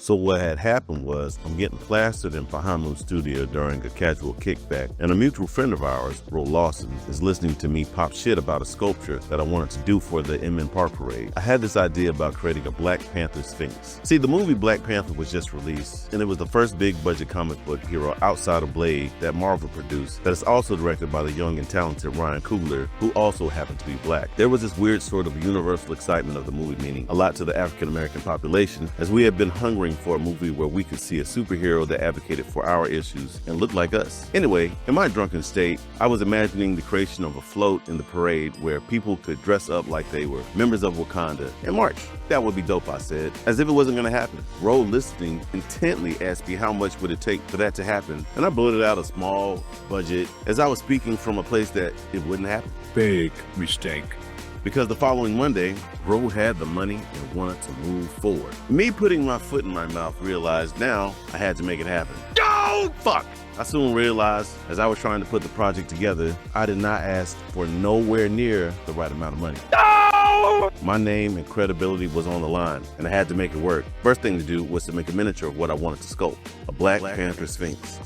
So what had happened was, I'm getting plastered in Fahamu's studio during a casual kickback, and a mutual friend of ours, Ro Lawson, is listening to me pop shit about a sculpture that I wanted to do for the Inman Park Parade. I had this idea about creating a Black Panther Sphinx. See, the movie Black Panther was just released, and it was the first big budget comic book hero outside of Blade that Marvel produced, that is also directed by the young and talented Ryan Coogler, who also happened to be black. There was this weird sort of universal excitement of the movie, meaning a lot to the African American population, as we had been hungering for a movie where we could see a superhero that advocated for our issues and looked like us. Anyway, in my drunken state, I was imagining the creation of a float in the parade where people could dress up like they were members of Wakanda and march. That would be dope, I said, as if it wasn't going to happen. Ro, listening intently, asked me how much would it take for that to happen, and I blurted out a small budget as I was speaking from a place that it wouldn't happen. Big mistake. Because the following Monday, Ro had the money and wanted to move forward. Me putting my foot in my mouth realized now I had to make it happen. Oh, fuck! I soon realized, as I was trying to put the project together, I did not ask for nowhere near the right amount of money. No! My name and credibility was on the line, and I had to make it work. First thing to do was to make a miniature of what I wanted to sculpt, a Black Panther Sphinx.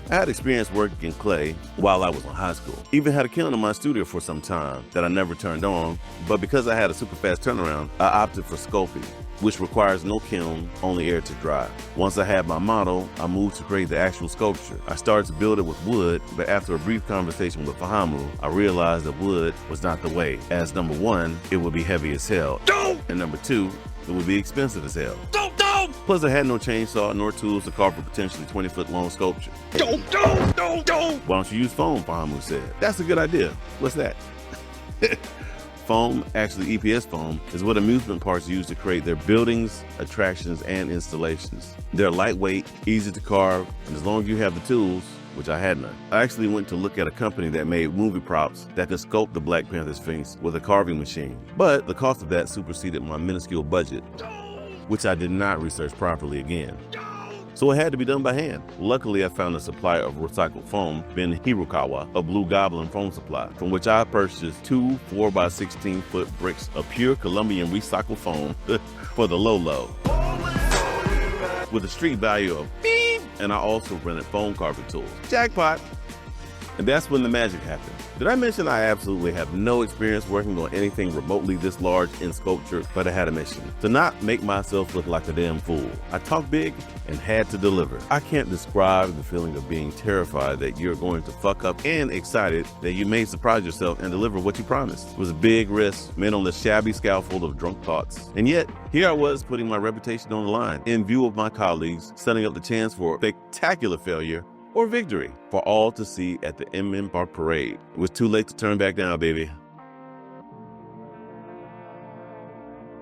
I had experience working in clay while I was in high school. Even had a kiln in my studio for some time that I never turned on, but because I had a super fast turnaround, I opted for sculpting, which requires no kiln, only air to dry. Once I had my model, I moved to create the actual sculpture. I started to build it with wood, but after a brief conversation with Fahamu, I realized that wood was not the way, as number one, it would be heavy as hell, and number two, it would be expensive as hell. Plus, I had no chainsaw nor tools to carve a potentially 20-foot long sculpture. Why don't you use foam, Fahamu said. That's a good idea. What's that? Foam, actually EPS foam, is what amusement parks use to create their buildings, attractions, and installations. They're lightweight, easy to carve, and as long as you have the tools, which I had none. I actually went to look at a company that made movie props that could sculpt the Black Panther Sphinx with a carving machine. But the cost of that superseded my minuscule budget, which I did not research properly again. So it had to be done by hand. Luckily, I found a supplier of recycled foam, Ben Hirokawa, a Blue Goblin foam supply, from which I purchased two 4x16-foot bricks of pure Colombian recycled foam for the low, with a street value of beep, and I also rented foam carving tools. Jackpot! And that's when the magic happened. Did I mention I absolutely have no experience working on anything remotely this large in sculpture, but I had a mission to not make myself look like a damn fool. I talked big and had to deliver. I can't describe the feeling of being terrified that you're going to fuck up and excited that you may surprise yourself and deliver what you promised. It was a big risk, made on the shabby scaffold of drunk thoughts. And yet, here I was putting my reputation on the line in view of my colleagues, setting up the chance for spectacular failure or victory for all to see at the Inman Park Parade. It was too late to turn back now, baby.